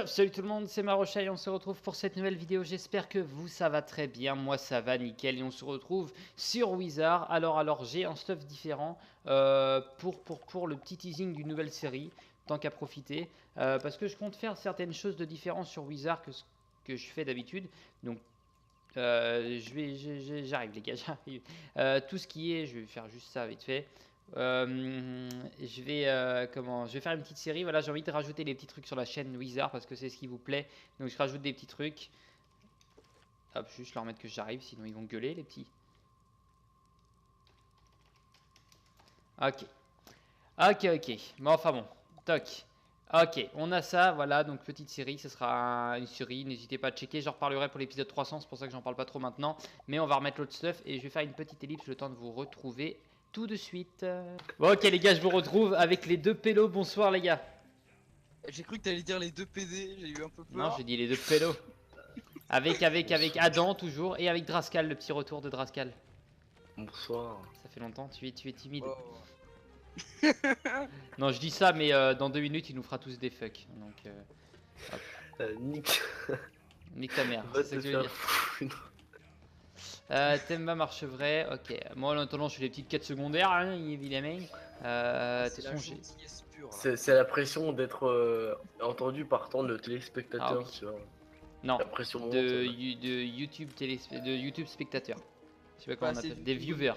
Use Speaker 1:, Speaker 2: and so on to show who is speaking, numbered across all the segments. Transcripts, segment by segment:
Speaker 1: Salut tout le monde, c'est Marocha et on se retrouve pour cette nouvelle vidéo. J'espère que vous ça va très bien, moi ça va nickel et on se retrouve sur Wizard. Alors j'ai un stuff différent pour le petit teasing d'une nouvelle série, tant qu'à profiter, parce que je compte faire certaines choses de différent sur Wizard que ce que je fais d'habitude. Donc j'arrive les gars, j'arrive. Tout ce qui est, je vais faire juste ça vite fait. Je vais faire une petite série. Voilà, j'ai envie de rajouter des petits trucs sur la chaîne Wizard parce que c'est ce qui vous plaît. Donc je rajoute des petits trucs. Hop, juste leur mettre que j'arrive, sinon ils vont gueuler les petits. Ok. Ok. Bon, enfin bon. Toc. Ok, on a ça, voilà, donc petite série, ce sera une série, n'hésitez pas à checker, j'en reparlerai pour l'épisode 300, c'est pour ça que j'en parle pas trop maintenant, mais on va remettre l'autre stuff et je vais faire une petite ellipse le temps de vous retrouver tout de suite. Bon ok les gars, je vous retrouve avec les deux pélos, bonsoir les gars.
Speaker 2: J'ai cru que t'allais dire les deux PD, j'ai eu un peu peur.
Speaker 1: Non, j'ai dit les deux pélos. Avec Adam toujours, et avec Drascal, le petit retour de Drascal.
Speaker 3: Bonsoir.
Speaker 1: Ça fait longtemps, tu es timide.
Speaker 2: Oh.
Speaker 1: Non, je dis ça, mais dans 2 minutes, il nous fera tous des fuck. Donc,
Speaker 3: Nick.
Speaker 1: Nique ta mère,
Speaker 3: Va
Speaker 1: c'est ça
Speaker 3: te
Speaker 1: que je veux
Speaker 3: faire foutre.
Speaker 1: Temba marche vrai, ok. Moi, en attendant, je fais des petites quêtes secondaires, hein, évidemment.
Speaker 2: C'est la gentillesse pure.
Speaker 3: C'est la pression d'être entendu par tant de téléspectateurs,
Speaker 1: Ah oui.
Speaker 3: tu vois.
Speaker 1: Non,
Speaker 3: La pression monte.
Speaker 1: de YouTube spectateurs. Je sais pas comment on appelle, des viewers.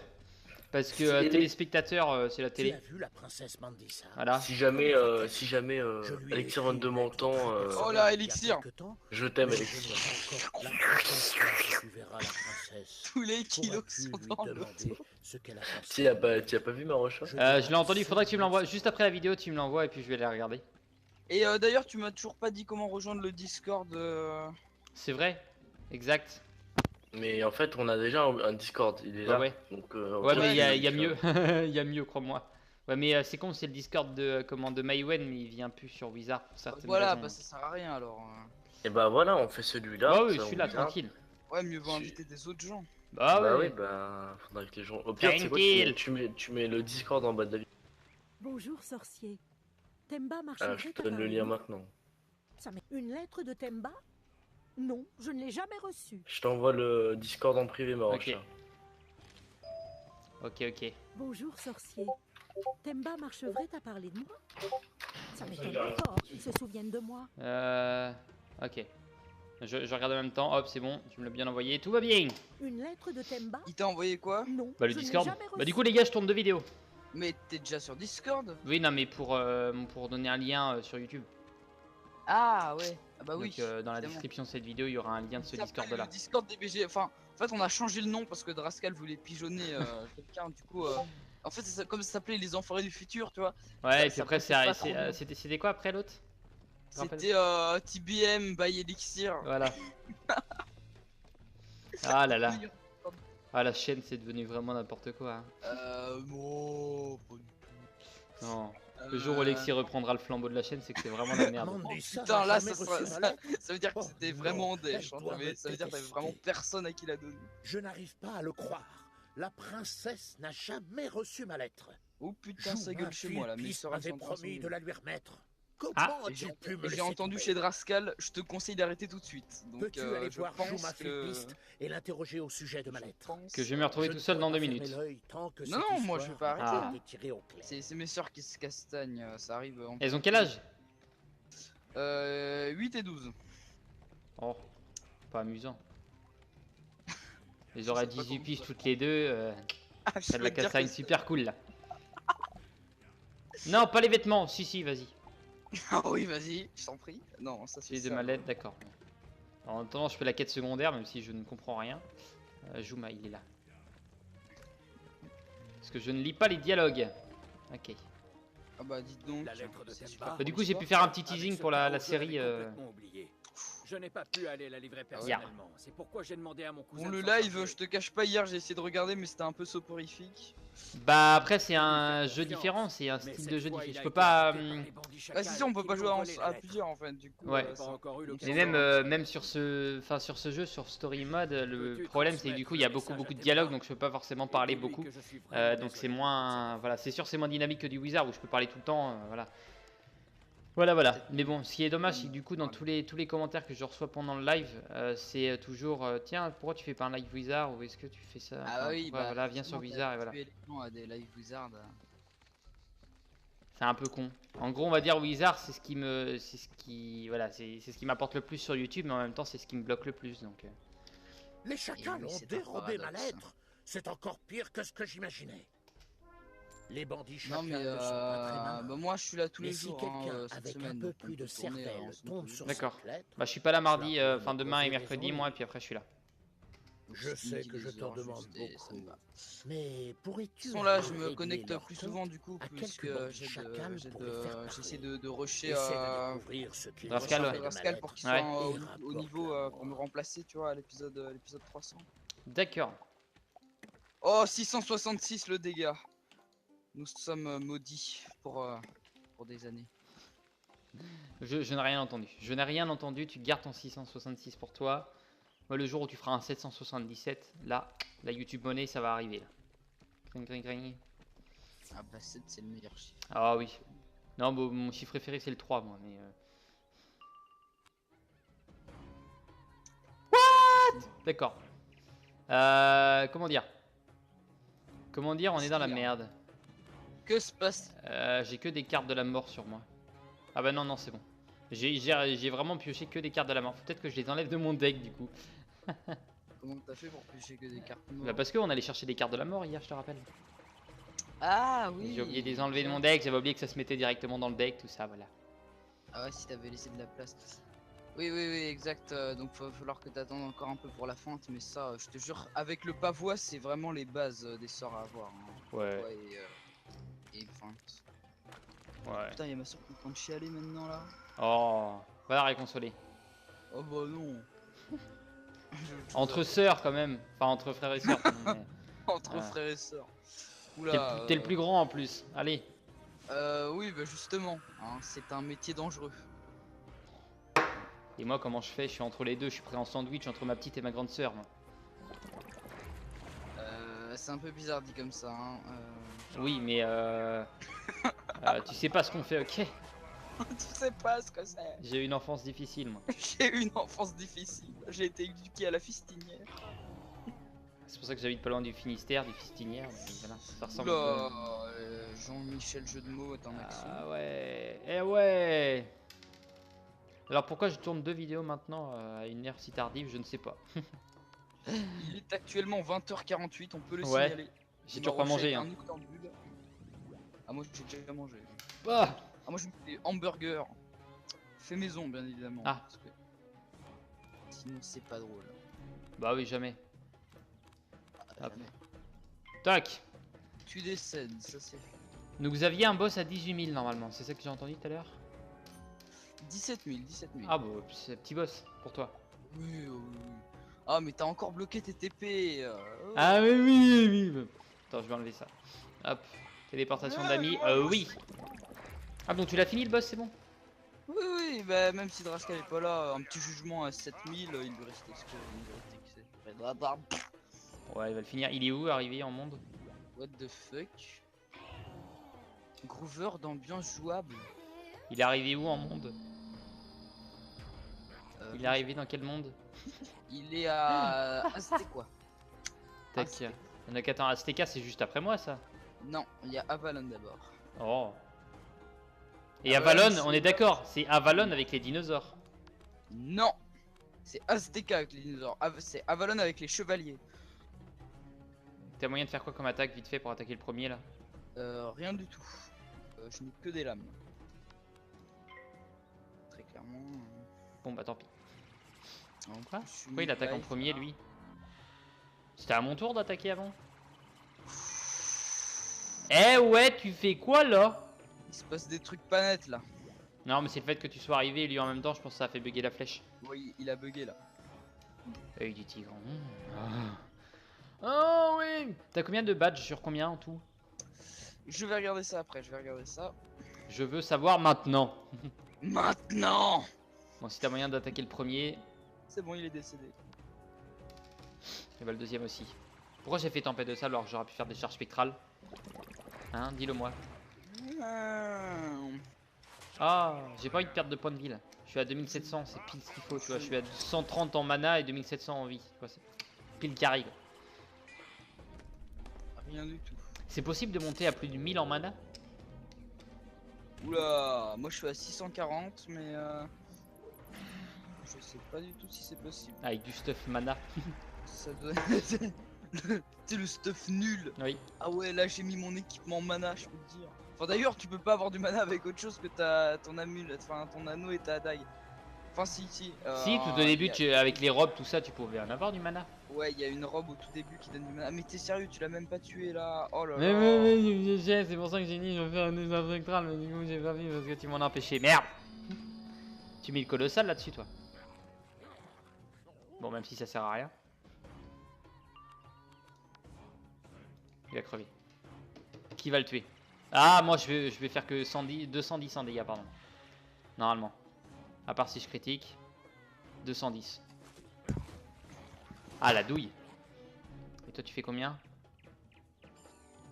Speaker 1: Parce que téléspectateurs, c'est la
Speaker 4: Tu
Speaker 1: télé.
Speaker 4: as vu la princesse Mandisa?
Speaker 1: Voilà.
Speaker 3: Si jamais
Speaker 4: Je lui ai
Speaker 3: Elixir
Speaker 4: écrit
Speaker 3: 22
Speaker 4: une
Speaker 3: m'entend,
Speaker 4: lettre
Speaker 2: Oh là,
Speaker 4: il y a
Speaker 2: Elixir.
Speaker 4: quelque temps,
Speaker 3: je t'aime
Speaker 4: mais je
Speaker 3: Elixir.
Speaker 4: n'ai pas encore la princesse. Tu verras la princesse.
Speaker 2: Tous les kilos
Speaker 4: Pourras-tu
Speaker 2: sont
Speaker 4: lui
Speaker 2: dans l'eau.
Speaker 4: demander ce qu'elle a pensé?
Speaker 3: Tu as pas vu ma recherche?
Speaker 1: Je l'ai entendu, il faudrait que tu me l'envoies. Juste après la vidéo, tu me l'envoies et puis je vais la regarder.
Speaker 2: Et d'ailleurs, tu m'as toujours pas dit comment rejoindre le Discord.
Speaker 1: C'est vrai. Exact.
Speaker 3: Mais en fait, on a déjà un Discord, il est là.
Speaker 1: Ouais.
Speaker 3: Donc,
Speaker 1: Ouais, mais il y a
Speaker 3: ça.
Speaker 1: mieux. Il y a mieux, crois-moi. Ouais, mais c'est con, c'est le Discord de Mywen, mais il vient plus sur Wizard pour certaines
Speaker 2: Voilà,
Speaker 1: raisons.
Speaker 2: bah ça sert à rien alors.
Speaker 3: Et bah voilà, on fait celui-là.
Speaker 1: Bah oui,
Speaker 3: ça,
Speaker 1: je suis
Speaker 3: on
Speaker 1: là,
Speaker 3: regarde.
Speaker 1: tranquille.
Speaker 2: Ouais, mieux vaut inviter des autres gens.
Speaker 1: Bah
Speaker 3: Bah
Speaker 1: ouais.
Speaker 3: oui, bah faudrait que les gens. Au pire, c'est quoi,
Speaker 1: Tranquille.
Speaker 3: tu mets le Discord en bas de la vidéo.
Speaker 5: Bonjour sorcier. Temba
Speaker 3: Je
Speaker 5: marcherait
Speaker 3: te donne le lien maintenant.
Speaker 5: Une lettre de Temba? Non, je ne l'ai jamais reçue.
Speaker 3: Je t'envoie le Discord en privé, ma
Speaker 1: Ok.
Speaker 3: recherche.
Speaker 1: Ok.
Speaker 5: Bonjour sorcier. Temba Marchevray t'a parlé de moi? Ça m'étonne encore qu'il se souvienne de moi.
Speaker 1: Ok. Je regarde en même temps. Hop, c'est bon. Tu me l'as bien envoyé. Tout va bien.
Speaker 5: Une lettre de Temba?
Speaker 2: Il t'a envoyé quoi?
Speaker 5: Non,
Speaker 1: Bah le
Speaker 5: je ne l'ai
Speaker 1: Discord.
Speaker 5: jamais reçue.
Speaker 1: Bah du coup les gars, je tourne 2 vidéos.
Speaker 2: Mais t'es déjà sur Discord?
Speaker 1: Oui, non, mais pour donner un lien sur YouTube.
Speaker 2: Ah ouais. Ah bah
Speaker 1: Donc
Speaker 2: oui.
Speaker 1: dans la
Speaker 2: évidemment.
Speaker 1: description de cette vidéo, il y aura un lien de ce
Speaker 2: Ça
Speaker 1: Discord
Speaker 2: s'appelle
Speaker 1: là.
Speaker 2: le Discord des BG. Enfin, en fait, on a changé le nom parce que Drascal voulait pigeonner quelqu'un. Du coup, en fait, comme ça s'appelait les Enfoirés du futur, tu vois.
Speaker 1: Ouais, et puis
Speaker 2: ça
Speaker 1: après,
Speaker 2: passait pas trop bien.
Speaker 1: c'était quoi après l'autre?
Speaker 2: C'était TBM by Elixir.
Speaker 1: Voilà. Ah là là. Ah, la chaîne, c'est devenu vraiment n'importe quoi. Hein.
Speaker 2: Bon.
Speaker 1: Non. Le jour où Alexis reprendra le flambeau de la chaîne, c'est que c'est vraiment la merde.
Speaker 4: Mandisa
Speaker 2: Putain,
Speaker 4: n'a
Speaker 2: là,
Speaker 4: jamais
Speaker 2: ça,
Speaker 4: reçu
Speaker 2: ça,
Speaker 4: ma lettre.
Speaker 2: ça veut dire que
Speaker 4: Oh,
Speaker 2: c'était
Speaker 4: non,
Speaker 2: vraiment en dèche.
Speaker 4: elle
Speaker 2: Hein,
Speaker 4: doit me
Speaker 2: ça veut dire que t'avais
Speaker 4: détester.
Speaker 2: vraiment personne à qui la donner.
Speaker 4: Je n'arrive pas à le croire. La princesse n'a jamais reçu ma lettre.
Speaker 2: Oh putain, ça gueule chez moi là. Mes sœurs, elles
Speaker 4: m'avait
Speaker 2: sont en train de
Speaker 4: promis de
Speaker 2: s'engueuler.
Speaker 4: la lui remettre.
Speaker 1: Ah.
Speaker 4: Comment
Speaker 2: Et
Speaker 4: as-tu pu me
Speaker 2: j'ai
Speaker 4: laisser
Speaker 2: entendu
Speaker 4: tomber?
Speaker 2: chez Drascal, je te conseille d'arrêter tout de suite. Donc,
Speaker 4: Peux-tu aller
Speaker 2: je
Speaker 4: voir
Speaker 2: pense
Speaker 4: Jouma
Speaker 2: que...
Speaker 4: Flipiste et l'interroger au sujet de ma lettre?
Speaker 2: pense-
Speaker 1: Que je vais me retrouver
Speaker 4: Je
Speaker 1: tout
Speaker 4: ne
Speaker 1: seul
Speaker 4: pourrais
Speaker 1: dans 2
Speaker 4: pas fermer
Speaker 1: minutes.
Speaker 4: l'œil tant que
Speaker 2: Non,
Speaker 4: cette
Speaker 2: non, moi, je vais
Speaker 4: histoire
Speaker 2: pas
Speaker 4: n'a
Speaker 1: arrêter,
Speaker 4: été tirée au clair.
Speaker 2: C'est mes sœurs qui se castagnent, ça arrive en...
Speaker 1: Elles ont quel âge?
Speaker 2: 8 et 12.
Speaker 1: Oh, pas amusant. Elles auraient 18 piges toutes les deux.
Speaker 2: Ah,
Speaker 1: Ça
Speaker 2: je
Speaker 1: de la
Speaker 2: veux dire
Speaker 1: castagne
Speaker 2: que-
Speaker 1: super cool là. Non, pas les vêtements. Si, vas-y.
Speaker 2: Ah oui, vas-y, je t'en prie. Non, ça c'est
Speaker 1: Celui de
Speaker 2: ça.
Speaker 1: ma lettre, d'accord. En attendant, je fais la quête secondaire, même si je ne comprends rien. Jouma, il est là. Parce que je ne lis pas les dialogues. Ok.
Speaker 2: Ah bah dites donc.
Speaker 4: La lettre de
Speaker 2: c'est
Speaker 4: Temba.
Speaker 2: super
Speaker 1: Bah, du
Speaker 2: cool,
Speaker 1: coup, j'ai
Speaker 2: ça.
Speaker 1: pu faire un petit
Speaker 6: Avec
Speaker 1: teasing
Speaker 6: ce
Speaker 1: pour la
Speaker 6: chaos, je
Speaker 1: série.
Speaker 6: l'avais complètement oublié. Je n'ai pas pu aller la livrer personnellement. C'est pourquoi j'ai demandé à mon cousin.
Speaker 2: Bon,
Speaker 6: de
Speaker 2: le
Speaker 6: s'en
Speaker 2: live,
Speaker 6: charger.
Speaker 2: je te cache pas, hier j'ai essayé de regarder, mais c'était un peu soporifique.
Speaker 1: Bah, après, c'est un jeu différent. C'est un
Speaker 6: Mais
Speaker 1: style
Speaker 6: cette
Speaker 1: de jeu
Speaker 6: fois,
Speaker 1: différent.
Speaker 6: il
Speaker 1: Je
Speaker 6: a
Speaker 1: peux
Speaker 6: été
Speaker 1: pas.
Speaker 6: attaqué par les bandits
Speaker 2: Ah si,
Speaker 6: chacals
Speaker 2: si, on peut
Speaker 6: qui
Speaker 2: pas
Speaker 6: lui
Speaker 2: jouer
Speaker 6: ont volé la
Speaker 2: à
Speaker 6: lettre.
Speaker 2: plusieurs en fait, du coup.
Speaker 1: Ouais.
Speaker 6: Pas encore eu
Speaker 1: Mais
Speaker 6: l'occasion
Speaker 1: même,
Speaker 6: d'en
Speaker 1: même sur ce jeu, sur Story Mode, le
Speaker 6: Peux-tu
Speaker 1: problème c'est que du
Speaker 6: transmettre
Speaker 1: coup il y a
Speaker 6: le
Speaker 1: beaucoup
Speaker 6: message à
Speaker 1: de
Speaker 6: tes
Speaker 1: dialogues,
Speaker 6: parents
Speaker 1: donc je peux pas forcément
Speaker 6: Et
Speaker 1: parler
Speaker 6: dis-lui
Speaker 1: beaucoup.
Speaker 6: que je suis vraiment
Speaker 1: Donc c'est
Speaker 6: désolé.
Speaker 1: moins, voilà, c'est sûr c'est moins dynamique que du Wizard où je peux parler tout le temps, voilà. Voilà, voilà. Mais bon, ce qui est dommage, c'est que du coup, dans tous les commentaires que je reçois pendant le live, c'est toujours tiens, pourquoi tu fais pas un live Wizard ou est-ce que tu fais ça?
Speaker 2: Ah
Speaker 1: Enfin,
Speaker 2: oui,
Speaker 1: pourquoi,
Speaker 2: bah
Speaker 1: voilà, viens sur
Speaker 2: forcément,
Speaker 1: Wizard et
Speaker 2: t'as
Speaker 1: voilà.
Speaker 2: habitué les gens à des live Wizard.
Speaker 1: C'est un peu con. En gros, on va dire Wizard, c'est ce qui me, voilà, c'est ce qui m'apporte le plus sur YouTube, mais en même temps, c'est ce qui me bloque le plus. Donc,
Speaker 4: Les chacals
Speaker 2: oui,
Speaker 4: ont
Speaker 2: c'est un
Speaker 4: dérobé ma
Speaker 2: paradoxe.
Speaker 4: lettre. C'est encore pire que ce que j'imaginais. Les bandits
Speaker 2: Non
Speaker 4: chacals
Speaker 2: mais
Speaker 4: ne sont pas très malins.
Speaker 2: bah moi je suis là tous
Speaker 4: Mais
Speaker 2: les
Speaker 4: si
Speaker 2: jours
Speaker 4: quelqu'un
Speaker 2: cette
Speaker 4: avec
Speaker 2: semaine.
Speaker 4: un peu
Speaker 2: Donc on
Speaker 4: plus de
Speaker 2: peut tourner,
Speaker 4: cervelle
Speaker 2: on se
Speaker 4: tombe
Speaker 2: met
Speaker 4: sur
Speaker 1: D'accord.
Speaker 4: cette lettre,
Speaker 1: bah, je suis pas là mardi,
Speaker 4: Cela pourrait
Speaker 1: enfin
Speaker 4: me
Speaker 1: demain et
Speaker 4: causer des
Speaker 1: mercredi,
Speaker 4: ennuis.
Speaker 1: moi, et puis après, je suis là.
Speaker 2: Donc,
Speaker 4: je
Speaker 2: si tu me
Speaker 4: sais
Speaker 2: dis
Speaker 4: que je
Speaker 2: les
Speaker 4: t'en
Speaker 2: heures
Speaker 4: demande
Speaker 2: juste et ça me
Speaker 4: beaucoup.
Speaker 2: va.
Speaker 4: Mais
Speaker 2: De
Speaker 4: pourrais-tu
Speaker 2: toute façon là je
Speaker 4: régler
Speaker 2: me connecte
Speaker 4: leur
Speaker 2: plus
Speaker 4: compte
Speaker 2: souvent du coup
Speaker 4: à
Speaker 2: puisque
Speaker 4: quelques bandits chacals pour les faire
Speaker 2: j'essaie
Speaker 4: parler.
Speaker 2: de rusher
Speaker 4: Essaie de découvrir ce qu'il
Speaker 1: Rascal,
Speaker 4: en
Speaker 1: ouais.
Speaker 4: fait de ma
Speaker 2: Rascal
Speaker 4: lettre
Speaker 2: pour qu'il
Speaker 1: Ouais.
Speaker 2: soit
Speaker 4: et
Speaker 2: au
Speaker 4: rapporte
Speaker 2: niveau
Speaker 4: la
Speaker 2: pour me
Speaker 4: moi.
Speaker 2: remplacer tu vois à l'épisode 300.
Speaker 1: D'accord.
Speaker 2: Oh 666 le dégât. Nous sommes maudits pour des années.
Speaker 1: Je n'ai rien entendu. Je n'ai rien entendu. Tu gardes ton 666 pour toi. Moi, le jour où tu feras un 777, là, la YouTube monnaie, ça va arriver. Là. Gring, gring, gring.
Speaker 2: Ah bah 7 c'est le meilleur chiffre.
Speaker 1: Ah oui. Non, bon, mon chiffre préféré, c'est le 3, moi. Mais d'accord. Comment dire? Comment dire, on est dans la merde.
Speaker 2: Que se passe?
Speaker 1: J'ai que des cartes de la mort sur moi. Ah bah non, non, c'est bon. J'ai vraiment pioché que des cartes de la mort. Faut peut-être que je les enlève de mon deck, du coup.
Speaker 2: Comment t'as fait pour pêcher que des cartes
Speaker 1: Bah
Speaker 2: mortes?
Speaker 1: parce qu'on allait chercher des cartes de la mort hier, je te rappelle.
Speaker 2: Ah oui.
Speaker 1: J'ai oublié de les enlever de mon deck, j'avais oublié que ça se mettait directement dans le deck, tout ça, voilà.
Speaker 2: Ah ouais, si t'avais laissé de la place. Oui, oui, oui, exact. Donc, va falloir que t'attendes encore un peu pour la feinte. Mais ça, je te jure, avec le pavois, c'est vraiment les bases des sorts à avoir. Hein.
Speaker 1: Ouais.
Speaker 2: Pavois et feinte.
Speaker 1: Ouais.
Speaker 2: Putain, y'a ma soeur qui est en train de chialer maintenant là.
Speaker 1: Oh, va la réconsoler.
Speaker 2: Oh bah non.
Speaker 1: Entre sœurs quand même, enfin entre frères et sœurs. quand même, mais-
Speaker 2: Entre
Speaker 1: Ah.
Speaker 2: frères et sœurs.
Speaker 1: T'es
Speaker 2: Oula.
Speaker 1: le plus grand en plus, allez.
Speaker 2: Oui, bah justement. Hein, c'est un métier dangereux.
Speaker 1: Et moi comment je fais? Je suis entre les deux, je suis pris en sandwich entre ma petite et ma grande sœur. Moi.
Speaker 2: C'est un peu bizarre dit comme ça. Hein.
Speaker 1: Oui mais tu sais pas ce qu'on fait, ok?
Speaker 2: Tu sais pas ce que c'est.
Speaker 1: J'ai eu une enfance difficile moi.
Speaker 2: J'ai eu une enfance difficile. J'ai été éduqué à la fistinière.
Speaker 1: C'est pour ça que j'habite pas loin du Finistère, du Fistinière. Mais voilà, ça ressemble.
Speaker 2: Oula, Jean-Michel jeu de mots est en action.
Speaker 1: Ah ouais, eh ouais. Alors pourquoi je tourne deux vidéos maintenant à une heure si tardive, je ne sais pas.
Speaker 2: Il est actuellement 20h48, on peut le
Speaker 1: Ouais,
Speaker 2: signaler.
Speaker 1: j'ai toujours pas mangé. Hein.
Speaker 2: Ah moi j'ai déjà mangé.
Speaker 1: Ah,
Speaker 2: Ah moi je me fais des hamburgers. Fait maison bien évidemment.
Speaker 1: Ah.
Speaker 2: Parce que sinon c'est pas drôle.
Speaker 1: bah oui, jamais.
Speaker 2: Ah,
Speaker 1: Hop.
Speaker 2: jamais.
Speaker 1: Tac.
Speaker 2: Tu décèdes, ça c'est fait.
Speaker 1: Donc vous aviez un boss à 18 000 normalement, c'est ça que j'ai entendu tout à l'heure?
Speaker 2: 17 000, 17 000.
Speaker 1: Ah bah c'est un petit boss pour toi.
Speaker 2: Oui, oui, oui. Ah mais t'as encore bloqué tes TP.
Speaker 1: Ah oui, oui, oui, oui. Attends, je vais enlever ça. Hop, téléportation d'amis, oui. Ah donc tu l'as fini le boss, c'est bon?
Speaker 2: Oui, oui, bah même si Drascal est pas là, un petit jugement à 7000, il lui restait ce que il lui restait
Speaker 1: Ouais, il va le finir. Il est où arrivé en monde?
Speaker 2: What the fuck? Groover d'ambiance jouable.
Speaker 1: Il est arrivé où en monde?
Speaker 2: Euh,
Speaker 1: Il est arrivé dans quel monde?
Speaker 2: Il est à Aztec quoi.
Speaker 1: Tac.
Speaker 2: Aztec.
Speaker 1: On a qu'attends, Azteca c'est juste après moi ça.
Speaker 2: Non, il y a Avalon d'abord.
Speaker 1: Oh. Et
Speaker 2: Avalon,
Speaker 1: Avalon,
Speaker 2: c'est-
Speaker 1: on est d'accord, c'est Avalon avec les dinosaures.
Speaker 2: Non, c'est Azteca avec les dinosaures. C'est Avalon avec les chevaliers.
Speaker 1: T'as moyen de faire quoi comme attaque vite fait pour attaquer le premier là?
Speaker 2: Rien du tout. Je n'ai que des lames. Très clairement.
Speaker 1: Bon bah tant pis.
Speaker 2: En
Speaker 1: Quoi?
Speaker 2: plus, je suis
Speaker 1: Pourquoi il attaque en
Speaker 2: live,
Speaker 1: premier
Speaker 2: là.
Speaker 1: lui? C'était à mon tour d'attaquer avant? Eh ouais, tu fais quoi là?
Speaker 2: Il se passe des trucs pas nets là.
Speaker 1: Non mais c'est le fait que tu sois arrivé et lui en même temps, je pense que ça a fait bugger la flèche.
Speaker 2: Oui, il a bugué là.
Speaker 1: Œil du tigre. Oh oui. T'as combien de badges sur combien en tout?
Speaker 2: Je vais regarder ça après, je vais regarder ça.
Speaker 1: Je veux savoir maintenant.
Speaker 2: Maintenant!
Speaker 1: Bon si t'as moyen d'attaquer le premier,
Speaker 2: C'est bon, il est décédé.
Speaker 1: et bah le deuxième aussi. Pourquoi j'ai fait tempête de sable alors que j'aurais pu faire des charges spectrales? Hein, dis-le moi. Ah, j'ai pas envie de perdre de points de vie là. Je suis à 2700, c'est pile ce qu'il faut, tu vois. Je suis à 130 en mana et 2700 en vie. Tu vois, c'est pile carré. Quoi.
Speaker 2: Rien du tout.
Speaker 1: C'est possible de monter à plus de 1000 en mana?
Speaker 2: Oula, moi je suis à 640, mais je sais pas du tout si c'est possible.
Speaker 1: Avec du stuff mana.
Speaker 2: Ça doit c'est le stuff nul.
Speaker 1: Oui.
Speaker 2: Ah ouais, là j'ai mis mon équipement mana, je peux te dire. Enfin d'ailleurs, tu peux pas avoir du mana avec autre chose que ton amulette, enfin ton anneau et ta dague. Enfin si.
Speaker 1: Si, tout au début, avec les robes, tout ça, tu pouvais en avoir du mana.
Speaker 2: Ouais, il y a une robe au tout début qui donne du mana. Ah, mais t'es sérieux, tu l'as même pas tué là. Oh là là.
Speaker 1: Mais, c'est pour ça que j'ai dit, je vais faire un désastre spectral, mais du coup, j'ai pas vu parce que tu m'en as empêché. Merde! Tu mets le colossal là-dessus, toi. Bon, même si ça sert à rien. Il va crever. Qui va le tuer? Ah, moi je vais faire que 210 en dégâts, pardon. Normalement. À part si je critique. 210. Ah, la douille. Et toi, tu fais combien?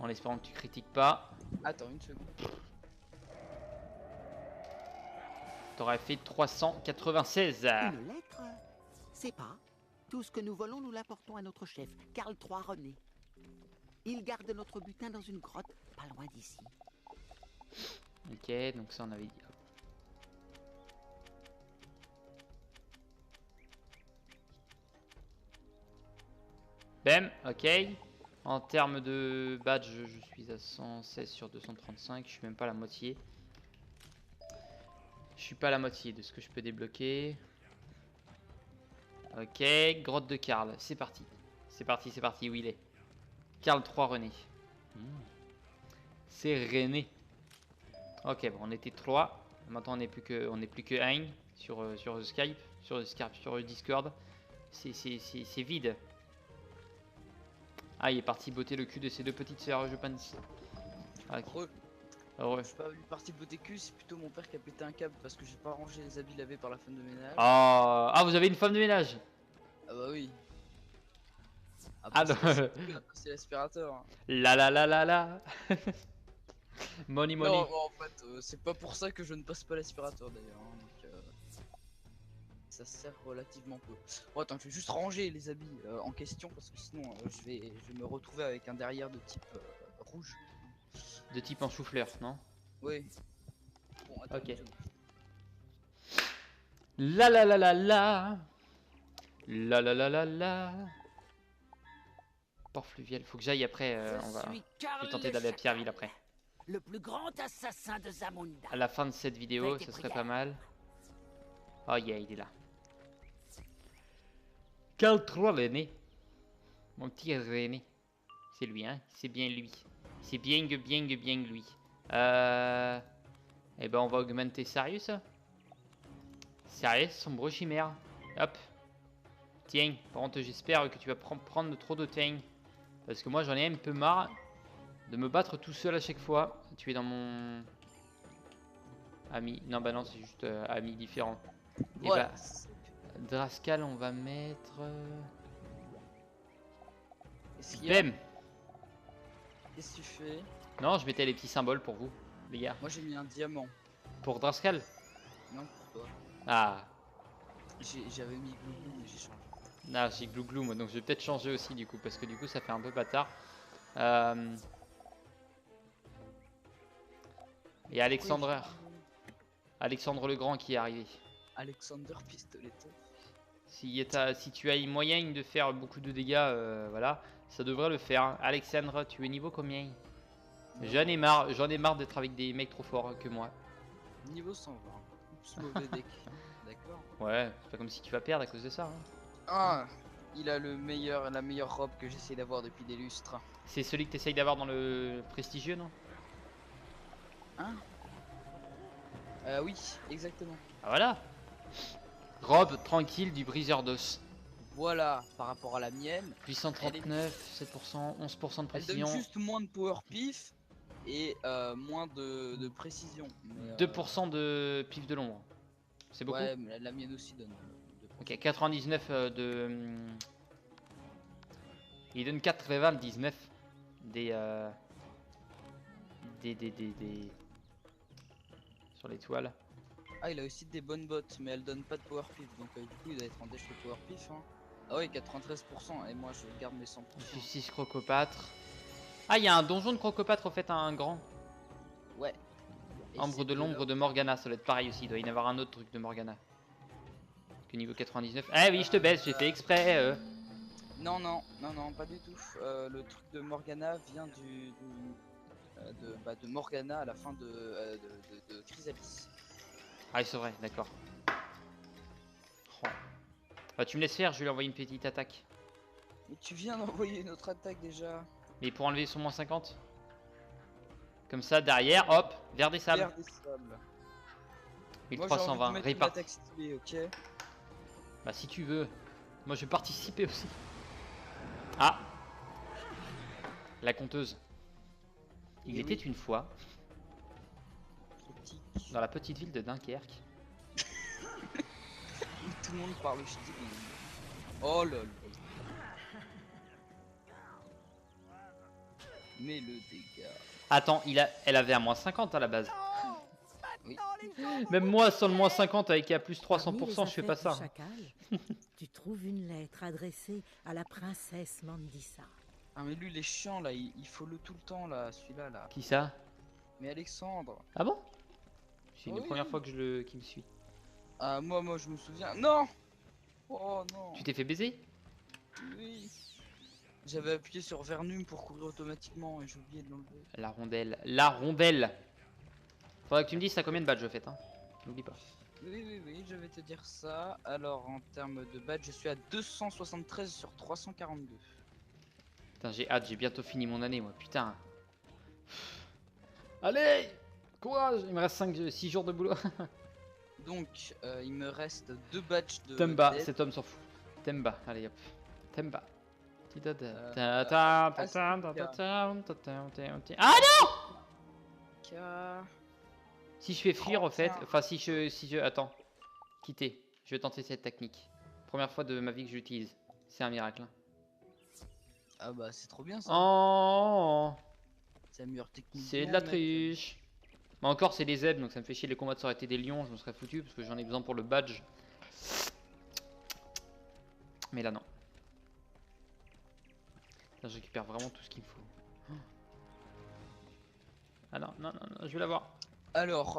Speaker 1: En espérant que tu critiques pas.
Speaker 2: Attends une seconde.
Speaker 1: T'aurais fait 396.
Speaker 7: Une lettre? C'est pas. Tout ce que nous volons, nous l'apportons à notre chef, Karl III René. Il garde notre butin dans une grotte, pas loin d'ici.
Speaker 1: Ok, donc ça on avait dit. Bam, ok. En termes de badge, je suis à 116 sur 235. Je suis même pas à la moitié. Je suis pas à la moitié de ce que je peux débloquer. Ok, grotte de Karl, c'est parti. C'est parti, où il est? Karl III René. C'est René. Ok, bon, on était 3. Maintenant, on n'est plus que 1 sur Skype, sur le Discord. C'est vide. Ah, il est parti botter le cul de ses deux petites sœurs, je pense. Ah, ok. Heureux.
Speaker 2: Je suis pas venu partir botter cul, c'est plutôt mon père qui a pété un câble parce que j'ai pas rangé les habits lavés par la femme de ménage.
Speaker 1: Ah, vous avez une femme de ménage?
Speaker 2: Ah bah oui.
Speaker 1: Ah non.
Speaker 2: C'est l'aspirateur. Hein.
Speaker 1: La. Money.
Speaker 2: Non, en fait, c'est pas pour ça que je ne passe pas l'aspirateur d'ailleurs. Hein, donc, ça sert relativement peu. Bon, attends, je vais juste ranger les habits en question parce que sinon je vais me retrouver avec un derrière de type rouge.
Speaker 1: De type en chou-fleur, non?
Speaker 2: Oui. Bon, attends,
Speaker 1: Ok.
Speaker 2: une seconde.
Speaker 1: La. Port fluvial, faut que j'aille après. Je vais tenter d'aller à Pierreville après.
Speaker 7: Le plus grand assassin de Zamunda.
Speaker 1: À la fin de cette vidéo, ce serait pas mal. Oh yeah, il est là. Karl III René. Mon petit René. C'est lui, hein? C'est bien lui. C'est bien lui. Eh ben, on va augmenter Sarius. Sarius, sombre chimère. Hop. Tiens, par contre, j'espère que tu vas prendre trop de temps. Parce que moi, j'en ai un peu marre de me battre tout seul à chaque fois. Tu es dans mon ami. Non, bah non, c'est juste ami différent.
Speaker 2: Voilà.
Speaker 1: Et bah, Draskal, on va mettre. Bam.
Speaker 2: Qu'est-ce que tu fais?
Speaker 1: Non, je mettais les petits symboles pour vous, les gars.
Speaker 2: Moi j'ai mis un diamant.
Speaker 1: Pour Draskal?
Speaker 2: Non, pour toi.
Speaker 1: Ah.
Speaker 2: J'avais mis Glouglou mais j'ai changé.
Speaker 1: Ah, j'ai Glouglou moi, donc je vais peut-être changer aussi du coup, parce que du coup ça fait un peu bâtard. Et Alexandre le Grand qui est arrivé.
Speaker 2: Alexander Pistoletto.
Speaker 1: Si tu as moyen de faire beaucoup de dégâts, voilà, ça devrait le faire. Alexandre, tu es niveau combien? J'en ai marre d'être avec des mecs trop forts que moi.
Speaker 2: Niveau 120. Oups, mauvais deck. D'accord.
Speaker 1: Ouais, c'est pas comme si tu vas perdre à cause de ça. Hein.
Speaker 2: Ah, il a la meilleure robe que j'essaie d'avoir depuis des lustres.
Speaker 1: C'est celui que tu essayes d'avoir dans le prestigieux, non?
Speaker 2: Hein? Oui, exactement.
Speaker 1: Ah voilà. Robe tranquille du briseur d'os.
Speaker 2: Voilà, par rapport à la mienne.
Speaker 1: Puissant 39, 7%, 11% de
Speaker 2: Elle
Speaker 1: précision.
Speaker 2: donne juste moins de power pif et moins de précision. Mais,
Speaker 1: 2% de pif de l'ombre. C'est beaucoup?
Speaker 2: Ouais, mais la mienne aussi donne. 2%.
Speaker 1: Ok, 99 de... Il donne 99 des... sur l'étoile.
Speaker 2: Ah, il a aussi des bonnes bottes, mais elles donnent pas de power pif, donc du coup il doit être en déchet power pif. Hein. Ah ouais, 93%, et moi je garde mes 100%.
Speaker 1: Justice crocopâtre. Ah, il y a un donjon de crocopâtre, au fait, un grand.
Speaker 2: Ouais. Et
Speaker 1: Ambre
Speaker 2: c'est
Speaker 1: de l'ombre
Speaker 2: là.
Speaker 1: de Morgana, ça doit être pareil aussi, il doit y en avoir un autre truc de Morgana. Que niveau 99. Ah oui, je te baisse, j'ai fait exprès.
Speaker 2: Non, non, non, non, pas du tout. Le truc de Morgana vient de Morgana à la fin de Chrysalis.
Speaker 1: Ah, c'est vrai, d'accord. Oh. Bah, tu me laisses faire, je vais lui envoyer une petite attaque.
Speaker 2: Mais tu viens d'envoyer une autre attaque déjà.
Speaker 1: Mais pour enlever son moins 50. Comme ça, derrière, hop, vers des sables.
Speaker 2: Vers des sables. Moi, j'ai envie de
Speaker 1: 1320,
Speaker 2: mettre une
Speaker 1: réparti.
Speaker 2: attaque stylée, ok.
Speaker 1: Bah, si tu veux. Moi, je vais participer aussi. Ah, la conteuse. Il
Speaker 2: Et
Speaker 1: était
Speaker 2: oui.
Speaker 1: une fois
Speaker 2: Critique.
Speaker 1: dans la petite ville de Dunkerque.
Speaker 2: Tout le monde parle stylé. Oh lol. Mais le dégât.
Speaker 1: Attends, elle avait un moins 50 à la base.
Speaker 2: Oui.
Speaker 1: Même moi, sans le moins 50 avec à plus
Speaker 5: Parmi
Speaker 1: 300%,
Speaker 5: les
Speaker 1: je fais pas
Speaker 5: affaires
Speaker 1: ça.
Speaker 5: du chacal, tu trouves une lettre adressée à la princesse Mandissa.
Speaker 2: Ah mais lui il est chiant là, il faut le tout le temps là, celui-là là.
Speaker 1: Qui ça?
Speaker 2: Mais Alexandre.
Speaker 1: Ah bon? C'est une
Speaker 2: Oui.
Speaker 1: première fois que qu'il me suit.
Speaker 2: Ah moi je me souviens. Non. Oh non.
Speaker 1: Tu t'es fait baiser?
Speaker 2: Oui. J'avais appuyé sur Vernum pour courir automatiquement et j'ai oublié de l'enlever.
Speaker 1: La rondelle. La rondelle. Faudra que tu me dises ça combien de badges je fais, hein. N'oublie pas.
Speaker 2: Oui, je vais te dire ça. Alors en termes de badge, je suis à 273 sur 342.
Speaker 1: Putain, j'ai hâte, j'ai bientôt fini mon année, moi. Putain. Allez! Courage! Il me reste 6 jours de boulot.
Speaker 2: Donc il me reste 2 badges de
Speaker 1: Temba,
Speaker 2: dead.
Speaker 1: cet homme s'en fout. Temba, allez hop. Temba. Ah non!
Speaker 2: Ka-
Speaker 1: Si je fais fuir,
Speaker 2: Oh,
Speaker 1: au fait,
Speaker 2: tiens.
Speaker 1: enfin si je, attends, quitter, je vais tenter cette technique. Première fois de ma vie que je l'utilise, c'est un miracle. Hein.
Speaker 2: Ah bah c'est trop bien ça.
Speaker 1: Oh,
Speaker 2: C'est la meilleure technique.
Speaker 1: c'est
Speaker 2: du
Speaker 1: de la
Speaker 2: monde, mec.
Speaker 1: triche. Mais encore c'est des zèbres, donc ça me fait chier les combats, ça aurait été des lions, je me serais foutu parce que j'en ai besoin pour le badge. Mais là non. Là je récupère vraiment tout ce qu'il me faut. Ah non, non, non, non, je vais l'avoir.
Speaker 2: Alors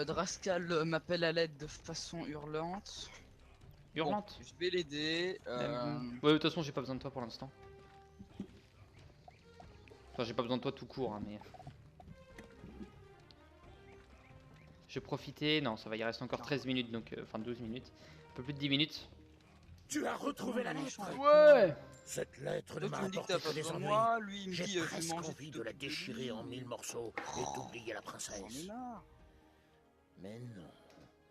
Speaker 2: Draskal m'appelle à l'aide de façon hurlante.
Speaker 1: Hurlante.
Speaker 2: Bon, je vais l'aider.
Speaker 1: Ouais, de toute façon j'ai pas besoin de toi pour l'instant. Enfin j'ai pas besoin de toi tout court, hein, mais... Je vais profiter, non ça va, il reste encore 13 minutes, donc enfin 12 minutes. Un peu plus de 10 minutes.
Speaker 4: Tu as retrouvé la lettre?
Speaker 1: Ouais.
Speaker 4: Cette lettre ne
Speaker 2: Toi
Speaker 4: m'a
Speaker 2: tu me dis que
Speaker 4: apporté
Speaker 2: t'as
Speaker 4: que
Speaker 2: pas
Speaker 4: des
Speaker 2: besoin de
Speaker 4: ennuis.
Speaker 2: moi, lui il me
Speaker 4: J'ai
Speaker 2: dit je vais
Speaker 4: presque
Speaker 2: manger
Speaker 4: envie
Speaker 2: tout
Speaker 4: de la
Speaker 2: le
Speaker 4: déchirer
Speaker 2: pays.
Speaker 4: en 1000 morceaux et d'oublier la
Speaker 2: J'en ai
Speaker 4: princesse.
Speaker 2: marre.
Speaker 4: Mais non,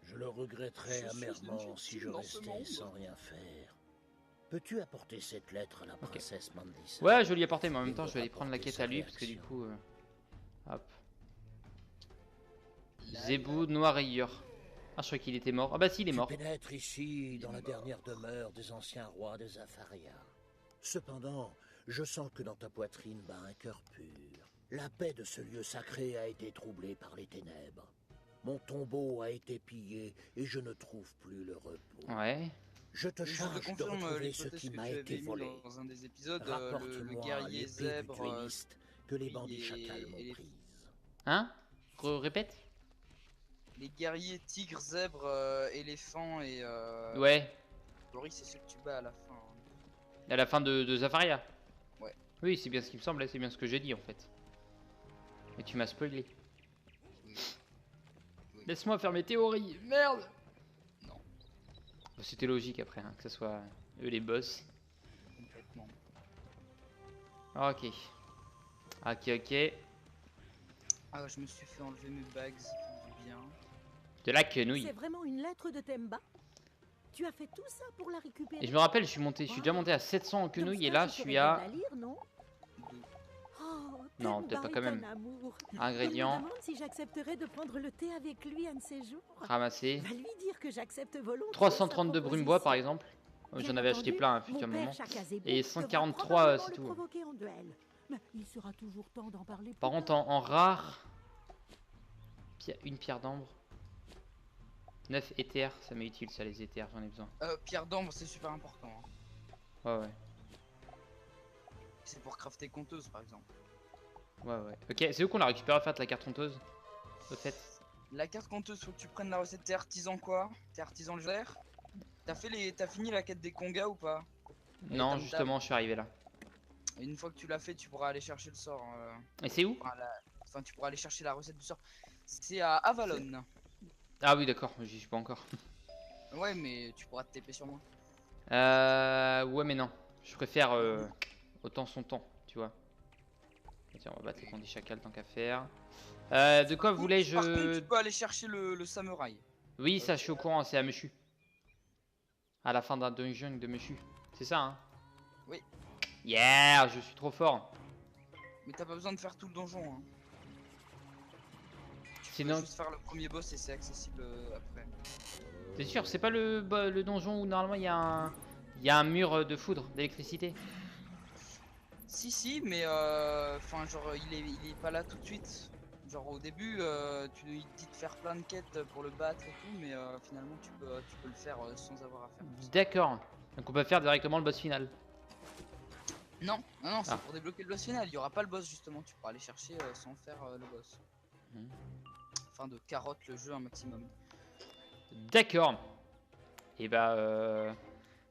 Speaker 4: je le regretterais
Speaker 2: Je suis
Speaker 4: amèrement
Speaker 2: une
Speaker 4: si
Speaker 2: victime
Speaker 4: je
Speaker 2: dans ce
Speaker 4: restais
Speaker 2: monde.
Speaker 4: sans rien faire. Peux-tu apporter cette lettre à la princesse Mandissa?
Speaker 1: Ouais, je vais lui apporter, mais en même
Speaker 4: Il
Speaker 1: temps je vais aller
Speaker 4: devra
Speaker 1: prendre la
Speaker 4: porter
Speaker 1: quête
Speaker 4: sa
Speaker 1: à lui, parce que du
Speaker 4: réaction.
Speaker 1: coup... Hop. Zébou noirayeur. Ah je croyais qu'il était mort. Ah bah si il est mort.
Speaker 4: Tu pénètres ici dans la dernière demeure des anciens rois de Zafaria. Cependant, je sens que dans ta poitrine bat un cœur pur. La paix de ce lieu sacré a été troublée par les ténèbres. Mon tombeau a été pillé et je ne trouve plus le repos.
Speaker 1: Ouais.
Speaker 4: Je te
Speaker 2: Je te
Speaker 4: charge de
Speaker 2: confirme
Speaker 4: retrouver ce
Speaker 2: l'hypothèse
Speaker 4: qui
Speaker 2: que
Speaker 4: m'a
Speaker 2: tu
Speaker 4: été
Speaker 2: avais mis
Speaker 4: volé.
Speaker 2: dans un des épisodes, le
Speaker 4: Rapporte-moi
Speaker 2: guerrier
Speaker 4: l'épée du
Speaker 2: zèbre
Speaker 4: duelliste que les
Speaker 2: lui
Speaker 4: bandits
Speaker 2: et-
Speaker 4: chacals
Speaker 2: et
Speaker 4: m'ont
Speaker 2: les-
Speaker 4: prise.
Speaker 1: Hein? Répète?
Speaker 2: les guerriers tigres, zèbres, éléphants et
Speaker 1: Ouais.
Speaker 2: Boris, c'est ceux que tu bats à la fin. Hein.
Speaker 1: À la fin de Zafaria.
Speaker 2: Ouais.
Speaker 1: Oui, c'est bien ce qui me semblait, c'est bien ce que j'ai dit en fait. Mais tu m'as spoilé.
Speaker 2: Oui.
Speaker 1: Laisse-moi faire mes théories. Merde.
Speaker 2: Non.
Speaker 1: Bah, c'était logique après, hein, que ce soit eux les boss.
Speaker 2: Complètement.
Speaker 1: Ok. Ok.
Speaker 2: Ah, je me suis fait enlever mes bags, ça fait du bien.
Speaker 1: De la quenouille.
Speaker 5: C'est vraiment une lettre de Temba? Tu as fait tout ça pour la récupérer?
Speaker 1: Et je me rappelle, je suis déjà monté à 700 en quenouille et là je suis à...
Speaker 5: non?
Speaker 2: Deux.
Speaker 5: Oh,
Speaker 1: Non,
Speaker 5: Temba
Speaker 1: peut-être pas
Speaker 5: est
Speaker 1: quand même.
Speaker 5: un amour.
Speaker 1: Ingrédients,
Speaker 5: Il me demande si j'accepterais de prendre le thé avec lui un de ces jours.
Speaker 1: ramasser.
Speaker 5: Va lui dire que j'accepte volontiers.
Speaker 1: 332
Speaker 5: sa
Speaker 1: brume-bois par
Speaker 5: proposition.
Speaker 1: exemple. J'en
Speaker 5: Bien
Speaker 1: avais acheté
Speaker 5: entendu,
Speaker 1: plein à un
Speaker 5: mon
Speaker 1: futur
Speaker 5: père
Speaker 1: moment.
Speaker 5: Chakazébou
Speaker 1: Et
Speaker 5: devra
Speaker 1: 143,
Speaker 5: probablement
Speaker 1: c'est
Speaker 5: le
Speaker 1: tout.
Speaker 5: provoquer en duel. Mais il sera toujours temps d'en parler plus
Speaker 1: Par contre
Speaker 5: tard.
Speaker 1: en rare, une pierre d'ambre. 9 éthers, ça m'est utile ça les éthers, j'en ai besoin.
Speaker 2: Pierre d'ambre, c'est super important. Hein.
Speaker 1: Ouais ouais.
Speaker 2: C'est pour crafter conteuse par exemple.
Speaker 1: Ouais ouais. Ok, c'est où qu'on l'a récupéré en fait la carte honteuse? Au fait.
Speaker 2: La carte conteuse, faut que tu prennes la recette. T'es artisan quoi? T'es artisan légendaire? T'as fini la quête des congas ou pas?
Speaker 1: Non,
Speaker 2: Tam-tam.
Speaker 1: justement, je suis arrivé là.
Speaker 2: Et une fois que tu l'as fait, tu pourras aller chercher le sort.
Speaker 1: Et c'est où?
Speaker 2: Enfin, tu pourras aller chercher la recette du sort. C'est à Avalon.
Speaker 1: Ah oui, d'accord, j'y suis pas encore.
Speaker 2: Ouais, mais tu pourras te TP sur moi.
Speaker 1: Ouais, mais non. Je préfère autant son temps, tu vois. Tiens, on va battre les bandits chacals tant qu'à faire. De quoi
Speaker 2: Par
Speaker 1: voulais-je.
Speaker 2: contre, tu peux aller chercher le samouraï.
Speaker 1: Oui, ça, je suis au courant, c'est à Mushu. À la fin d'un dungeon de Mushu. C'est ça, hein?
Speaker 2: Oui.
Speaker 1: Yeah, je suis trop fort.
Speaker 2: Mais t'as pas besoin de faire tout le donjon. Hein. Tu
Speaker 1: Sinon,
Speaker 2: peux juste faire le premier boss et c'est accessible après.
Speaker 1: t'es sûr, c'est pas le donjon où normalement il y a un mur de foudre, d'électricité?
Speaker 2: Si, mais enfin, genre, il est pas là tout de suite. Genre, au début, tu lui dis de faire plein de quêtes pour le battre et tout, mais finalement, tu peux le faire sans avoir à faire tout ça.
Speaker 1: D'accord. Donc on peut faire directement le boss final.
Speaker 2: Non, c'est
Speaker 1: Ah.
Speaker 2: pour débloquer le boss final. Il y aura pas le boss justement. Tu pourras aller chercher sans faire le boss.
Speaker 1: Mhm.
Speaker 2: Afin de carotte le jeu un maximum.
Speaker 1: D'accord. Et bah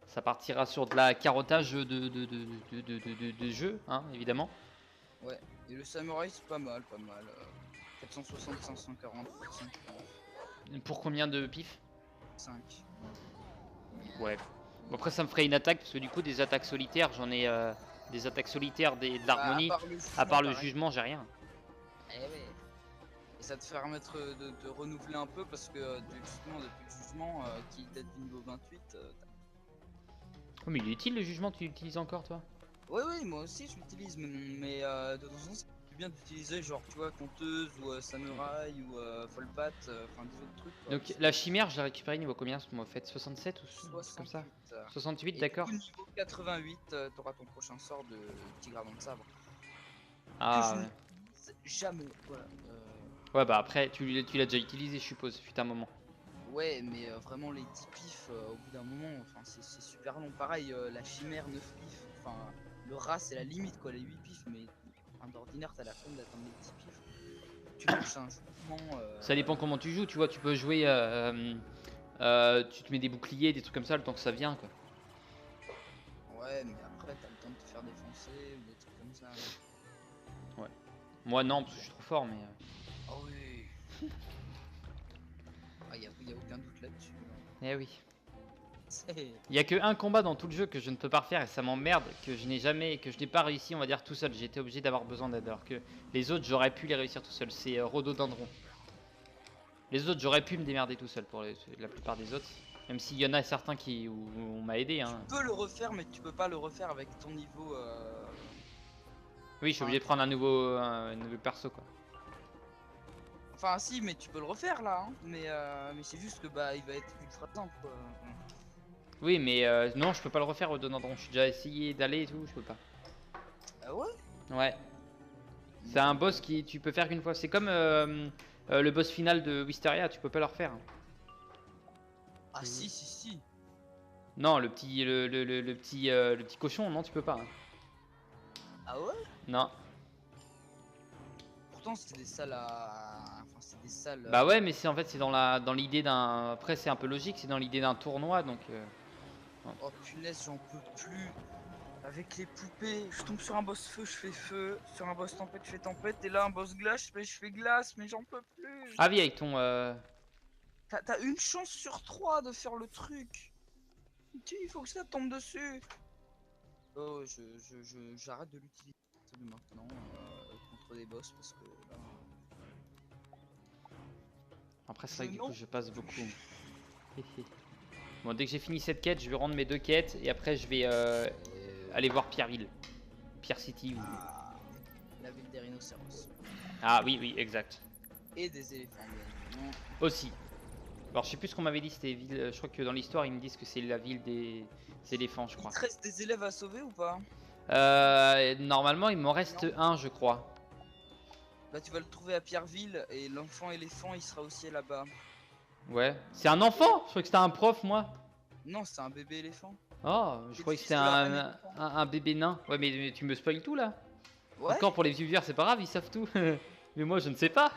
Speaker 1: ça partira sur de la carottage de jeu, hein, évidemment.
Speaker 2: Ouais. Et le samouraï c'est pas mal. 460, 540, 5.
Speaker 1: Pour combien de pif?
Speaker 2: 5.
Speaker 1: Ouais. Bon, après ça me ferait une attaque parce que du coup des attaques solitaires, j'en ai des attaques solitaires de l'harmonie. À part le jugement, j'ai rien.
Speaker 2: Eh ouais. Et ça te fait permettre de renouveler un peu parce que justement depuis le jugement qui date du niveau 28.
Speaker 1: Oh, mais il est utile le jugement, tu l'utilises encore toi?
Speaker 2: Oui, moi aussi je l'utilise, mais de temps en temps c'est bien d'utiliser genre tu vois conteuse ou samouraï ou folpat, enfin des autres trucs. Quoi.
Speaker 1: Donc la chimère, je l'ai récupérée niveau combien? Vous m'avez fait 67 ou comme ça? 68,
Speaker 2: Et
Speaker 1: d'accord.
Speaker 2: du coup, niveau 88, t'auras ton prochain sort de petit gradon de sabre.
Speaker 1: Ah
Speaker 2: Que je
Speaker 1: ouais.
Speaker 2: n'utilise jamais. Voilà.
Speaker 1: Ouais, bah après tu l'as déjà utilisé, je suppose, fut un moment.
Speaker 2: Ouais, mais vraiment les 10 pifs au bout d'un moment, enfin c'est super long. Pareil, la chimère 9 pifs, enfin le rat c'est la limite quoi, les 8 pifs, mais d'ordinaire t'as la flemme d'attendre les 10 pifs. Tu lances un jugement.
Speaker 1: Ça dépend comment tu joues, tu vois, tu peux jouer, tu te mets des boucliers, des trucs comme ça le temps que ça vient quoi.
Speaker 2: Ouais, mais après t'as le temps de te faire défoncer ou des trucs comme ça.
Speaker 1: Ouais. Moi non, parce que je suis trop fort, mais.
Speaker 2: Oh oui. Ah, y a aucun doute là-dessus.
Speaker 1: Eh oui.
Speaker 2: C'est.
Speaker 1: Il y a que un combat dans tout le jeu que je ne peux pas refaire et ça m'emmerde, que je n'ai pas réussi, on va dire tout seul. J'ai été obligé d'avoir besoin d'aide, alors que les autres j'aurais pu les réussir tout seul. C'est Rhododendron. Les autres j'aurais pu me démerder tout seul pour la plupart des autres, même s'il y en a certains où on m'a aidé. Hein.
Speaker 2: Tu peux le refaire, mais tu peux pas le refaire avec ton niveau.
Speaker 1: Oui, je suis obligé de prendre un nouveau perso quoi.
Speaker 2: Enfin, si, mais tu peux le refaire là. Hein. Mais c'est juste que bah il va être ultra simple quoi.
Speaker 1: Oui, mais non, je peux pas le refaire Rhododendron. Je suis déjà essayé d'aller et tout, je peux pas.
Speaker 2: Ah ouais?
Speaker 1: Ouais. C'est un boss qui tu peux faire qu'une fois. C'est comme le boss final de Wisteria, tu peux pas le refaire.
Speaker 2: Ah si.
Speaker 1: Non, le petit cochon, non, tu peux pas. Hein.
Speaker 2: Ah ouais?
Speaker 1: Non.
Speaker 2: Pourtant c'est des salles à. Enfin c'est des salles.
Speaker 1: Bah ouais, mais c'est dans l'idée d'un. Après c'est un peu logique, c'est dans l'idée d'un tournoi, donc.
Speaker 2: Oh punaise, j'en peux plus. Avec les poupées, je tombe sur un boss feu, je fais feu. Sur un boss tempête, je fais tempête. Et là un boss glace, je fais glace, mais j'en peux plus.
Speaker 1: Ah oui, avec ton.
Speaker 2: T'as une chance sur 3 de faire le truc. Il faut que ça tombe dessus. Oh, j'arrête de l'utiliser maintenant contre des boss parce que là.
Speaker 1: Après c'est vrai que du coup je passe beaucoup. Bon, dès que j'ai fini cette quête, je vais rendre mes 2 quêtes et après je vais aller voir Pierreville. Pierre City ou.
Speaker 2: La ville des rhinocéros.
Speaker 1: Ah oui, exact.
Speaker 2: Et des éléphants, bien évidemment.
Speaker 1: Aussi. Alors je sais plus ce qu'on m'avait dit, c'était ville. Je crois que dans l'histoire ils me disent que c'est la ville des éléphants, je crois.
Speaker 2: Il te reste des élèves à sauver ou pas?
Speaker 1: Normalement il m'en reste un, je crois.
Speaker 2: Bah tu vas le trouver à Pierreville et l'enfant éléphant il sera aussi là-bas.
Speaker 1: Ouais. C'est un enfant? Je croyais que c'était un prof, moi.
Speaker 2: Non, c'est un bébé éléphant.
Speaker 1: Oh, je croyais que c'était un bébé nain. Ouais, mais tu me spoil tout là.
Speaker 2: Ouais.
Speaker 1: Encore pour les viewers, c'est pas grave, ils savent tout. Mais moi, je ne sais pas.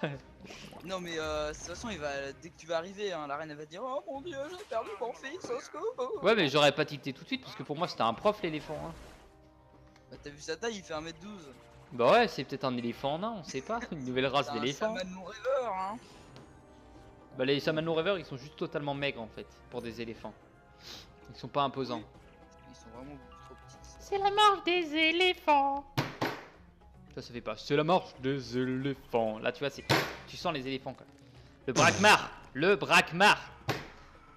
Speaker 2: Non, mais de toute façon, dès que tu vas arriver, hein, la reine elle va dire oh mon dieu, j'ai perdu mon fils au secours.
Speaker 1: Ouais, mais j'aurais pas tilté tout de suite parce que pour moi, c'était un prof l'éléphant. Hein.
Speaker 2: Bah, t'as vu sa taille, il fait 1m12.
Speaker 1: Bah ouais, c'est peut-être un éléphant nain, on sait pas. Une nouvelle race
Speaker 2: C'est un
Speaker 1: d'éléphants.
Speaker 2: Shaman Rêveur, hein.
Speaker 1: Bah les Shaman Rêveurs, ils sont juste totalement maigres en fait pour des éléphants. Ils sont pas imposants.
Speaker 2: Ils sont vraiment beaucoup trop petits.
Speaker 1: C'est la marche des éléphants. Ça fait pas. C'est la marche des éléphants. Là, tu vois, c'est. Tu sens les éléphants quoi. Le Brakmar. Le Brakmar.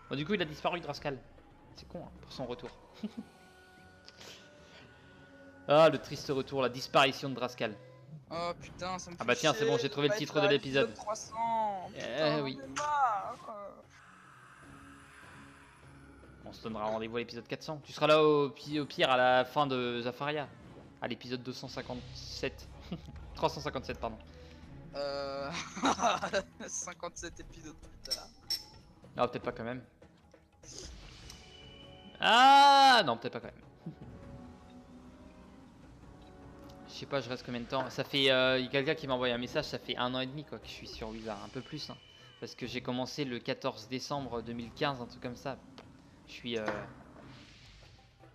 Speaker 1: Bon, du coup, il a disparu, Drascal. C'est con hein, pour son retour. Ah, le triste retour, la disparition de Drascal.
Speaker 2: Oh putain, ça me fait
Speaker 1: Ah bah tiens, c'est bon, j'ai trouvé le titre de l'épisode.
Speaker 2: 300. Putain,
Speaker 1: Oui.
Speaker 2: j'en ai marre.
Speaker 1: On se donnera rendez-vous à l'épisode 400. Tu seras là au pire à la fin de Zafaria. À l'épisode 257. 357, pardon.
Speaker 2: 57 épisodes plus tard.
Speaker 1: Ah, peut-être pas quand même. Ah, non, peut-être pas quand même. Je sais pas, je reste combien de temps. Ça fait. Il y a quelqu'un qui m'a envoyé un message, ça fait 1 an et demi quoi que je suis sur Wizard. Un peu plus. Hein. Parce que j'ai commencé le 14 décembre 2015, un truc comme ça. Je suis.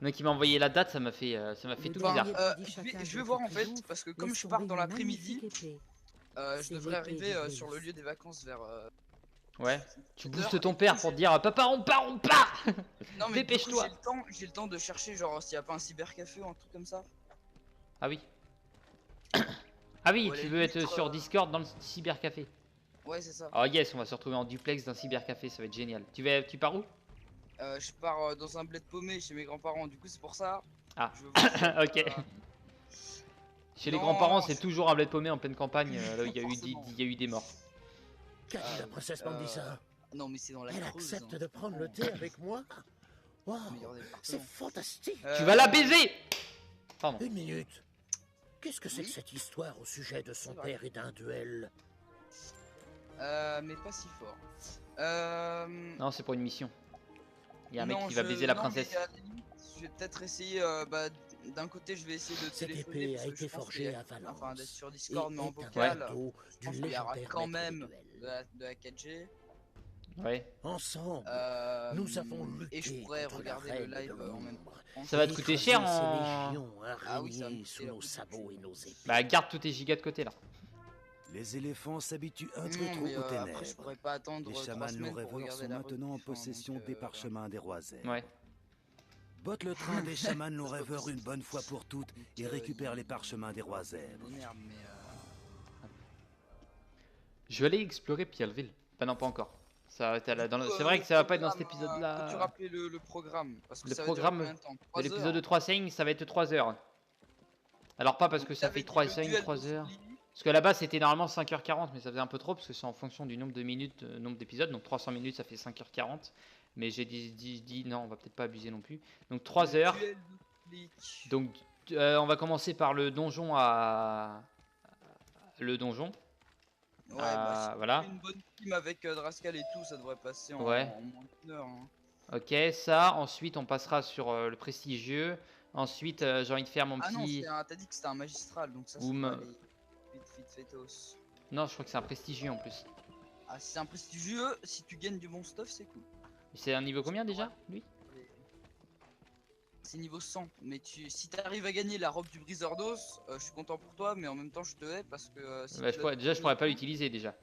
Speaker 1: Donc il m'a envoyé la date, ça m'a fait tout bizarre.
Speaker 2: Je vais voir en fait, parce que comme je pars dans l'après-midi, je devrais arriver sur le lieu des vacances vers.
Speaker 1: Ouais. Tu boostes ton père pour te dire papa on part.
Speaker 2: Non mais
Speaker 1: dépêche-toi.
Speaker 2: J'ai le temps de chercher genre s'il y a pas un cybercafé ou un truc comme ça.
Speaker 1: Ah oui. Ah oui,
Speaker 2: Ouais,
Speaker 1: tu
Speaker 2: les
Speaker 1: veux être
Speaker 2: vitres,
Speaker 1: sur Discord dans le cybercafé.
Speaker 2: Ouais c'est ça.
Speaker 1: Oh yes, on va se retrouver en duplex d'un cybercafé, ça va être génial. Tu pars où?
Speaker 2: Je pars dans un bled paumé chez mes grands-parents, du coup c'est pour ça.
Speaker 1: Ah.
Speaker 2: Je veux voir,
Speaker 1: Ok. Chez les grands-parents, c'est toujours un bled paumé en pleine campagne. Là, il y a eu des morts.
Speaker 4: Qu'a dit la princesse Mandisa?
Speaker 2: Non mais c'est dans la
Speaker 4: Elle
Speaker 2: Creuse,
Speaker 4: accepte
Speaker 2: hein,
Speaker 4: de prendre le thé avec moi? Wow,
Speaker 2: meilleur département.
Speaker 4: c'est fantastique!
Speaker 1: Tu vas la baiser. Pardon.
Speaker 4: Une minute. Qu'est-ce que c'est
Speaker 2: Oui.
Speaker 4: que cette histoire au sujet de son
Speaker 2: C'est vrai.
Speaker 4: père et d'un duel?
Speaker 2: Mais pas si fort.
Speaker 1: Non, c'est pour une mission. Il y a un mec
Speaker 2: non,
Speaker 1: qui va baiser la
Speaker 2: non,
Speaker 1: princesse.
Speaker 2: mais à la limite, je vais peut-être essayer. D'un côté, je vais essayer de
Speaker 4: Cette
Speaker 2: téléphoner
Speaker 4: épée
Speaker 2: parce
Speaker 4: a
Speaker 2: que je
Speaker 4: été
Speaker 2: pense
Speaker 4: forgée
Speaker 2: qu'il y a-
Speaker 4: à Valence.
Speaker 2: Enfin, d'être sur
Speaker 4: Et
Speaker 2: Discord, mais en
Speaker 4: est un
Speaker 2: vocal.
Speaker 4: cadeau
Speaker 2: Je
Speaker 4: du
Speaker 2: pense qu'il y aura
Speaker 4: légendaire
Speaker 2: quand
Speaker 4: maître
Speaker 2: même
Speaker 4: du duel.
Speaker 2: de la 4G.
Speaker 1: Ouais.
Speaker 4: Ensemble, nous avons lutté
Speaker 2: Et je pourrais
Speaker 4: contre la
Speaker 2: regarder le
Speaker 4: reine
Speaker 2: live
Speaker 4: de
Speaker 2: en même
Speaker 4: l'ombre.
Speaker 2: temps.
Speaker 1: Ça va te
Speaker 4: Et
Speaker 1: coûter
Speaker 4: écraser
Speaker 1: cher
Speaker 4: ces
Speaker 1: en.
Speaker 4: légions
Speaker 2: Ah oui, ça va me
Speaker 4: araignées
Speaker 2: coûter
Speaker 4: sous
Speaker 2: la
Speaker 4: nos
Speaker 2: boule de
Speaker 4: sabots
Speaker 2: cul.
Speaker 4: et nos épées.
Speaker 1: Bah, garde tous tes gigas de côté là.
Speaker 8: Les éléphants s'habituent un peu
Speaker 2: Non,
Speaker 8: trop
Speaker 2: mais
Speaker 8: aux
Speaker 2: après, je
Speaker 8: ténèbres.
Speaker 2: pourrais pas attendre
Speaker 8: Les
Speaker 2: 3
Speaker 8: chamans
Speaker 2: semaines pour
Speaker 8: non-rêveurs
Speaker 2: regarder
Speaker 8: sont
Speaker 2: la
Speaker 8: maintenant en
Speaker 2: rediff, hein,
Speaker 8: possession
Speaker 2: donc,
Speaker 8: des parchemins des roisers.
Speaker 1: Ouais.
Speaker 8: Botte le train des chamans non-rêveurs une bonne fois pour toutes et récupère les parchemins des roisers.
Speaker 2: ça m'énerve, mais
Speaker 1: Je vais aller explorer Pierreville. Bah non, pas encore. Ça va être
Speaker 2: du coup,
Speaker 1: c'est vrai que ça va pas être dans cet
Speaker 2: Peux-tu
Speaker 1: épisode-là.
Speaker 2: rappeler le programme parce que
Speaker 1: Le
Speaker 2: ça va durer
Speaker 1: programme
Speaker 2: combien de temps?
Speaker 1: De
Speaker 2: 3
Speaker 1: l'épisode
Speaker 2: heures.
Speaker 1: de 3 Saying, ça va être 3 heures. Alors pas parce
Speaker 2: Donc,
Speaker 1: que ça
Speaker 2: t'avais
Speaker 1: fait
Speaker 2: dit
Speaker 1: 3
Speaker 2: le
Speaker 1: Saying,
Speaker 2: duel
Speaker 1: 3
Speaker 2: de
Speaker 1: heures.
Speaker 2: Lily.
Speaker 1: Parce que là-bas c'était normalement 5h40, mais ça faisait un peu trop parce que c'est en fonction du nombre de minutes, nombre d'épisodes. Donc 300 minutes ça fait 5h40. Mais j'ai dit non, on va peut-être pas abuser non plus. Donc 3
Speaker 2: Le
Speaker 1: heures.
Speaker 2: duel de flics.
Speaker 1: Donc on va commencer par le donjon à. Le donjon.
Speaker 2: Ouais, bah, si
Speaker 1: voilà.
Speaker 2: tu fais une bonne team avec Drascal et tout, ça devrait passer en,
Speaker 1: Ouais.
Speaker 2: en moins d'une heure. Hein.
Speaker 1: Ok, ça. Ensuite on passera sur le prestigieux. Ensuite j'ai envie de faire mon
Speaker 2: Ah non,
Speaker 1: petit.
Speaker 2: t'as dit que c'était un magistral, donc ça,
Speaker 1: Ou
Speaker 2: c'est
Speaker 1: me-
Speaker 2: pas les vite fétos.
Speaker 1: Non, je crois que c'est un prestigieux en plus.
Speaker 2: Ah, si c'est un prestigieux, si tu gagnes du bon stuff, c'est cool.
Speaker 1: C'est un niveau combien déjà, lui?
Speaker 2: C'est niveau 100, mais si t'arrives à gagner la robe du briseur d'os, je suis content pour toi, mais en même temps je te hais parce que si
Speaker 1: Bah,
Speaker 2: tu l'as
Speaker 1: déjà, je pourrais pas l'utiliser déjà.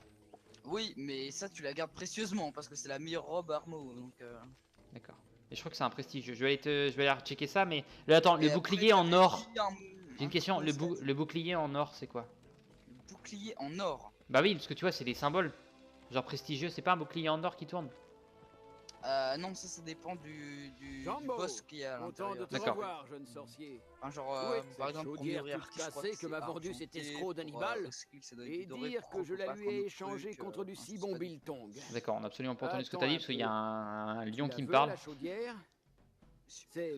Speaker 2: Oui, mais ça tu la gardes précieusement parce que c'est la meilleure robe Armo, donc
Speaker 1: D'accord. Et je crois que c'est un prestigieux. Je vais aller checker ça, mais là, attends, le
Speaker 2: Et après,
Speaker 1: bouclier en or. J'ai une
Speaker 2: un
Speaker 1: question.
Speaker 2: truc comme ça.
Speaker 1: Le bouclier en or, c'est quoi?
Speaker 2: Le bouclier en or.
Speaker 1: Bah oui, parce que tu vois, c'est des symboles. Genre prestigieux, c'est pas un bouclier en or qui tourne.
Speaker 2: Non, ça dépend du
Speaker 6: Jambo,
Speaker 2: boss qui est à
Speaker 6: content de
Speaker 2: l'intérieur.
Speaker 6: te
Speaker 1: D'accord.
Speaker 6: revoir, jeune sorcier.
Speaker 2: Enfin, genre,
Speaker 6: Où est
Speaker 2: par
Speaker 6: cette
Speaker 2: exemple, pour
Speaker 6: chaudière
Speaker 2: mûrir,
Speaker 6: toute
Speaker 2: je crois
Speaker 6: cassée que m'a vendu cet
Speaker 2: argenté,
Speaker 6: escroc
Speaker 2: pour,
Speaker 6: d'Hannibal
Speaker 2: Skill, ça doit
Speaker 6: Et
Speaker 2: être doré,
Speaker 6: dire
Speaker 2: pour
Speaker 6: que je la
Speaker 2: Cocopath,
Speaker 6: lui
Speaker 2: un
Speaker 6: ai
Speaker 2: autre
Speaker 6: échangé
Speaker 2: truc,
Speaker 6: contre du
Speaker 2: enfin,
Speaker 6: si bon
Speaker 2: ça-
Speaker 6: biltong.
Speaker 1: D'accord, on a absolument pas entendu ce que
Speaker 6: Attends
Speaker 1: t'as dit
Speaker 6: un
Speaker 1: parce qu'il y
Speaker 6: peu.
Speaker 1: a un lion
Speaker 6: Tu
Speaker 1: qui
Speaker 6: la
Speaker 1: me
Speaker 6: veux,
Speaker 1: parle.
Speaker 6: la chaudière C'est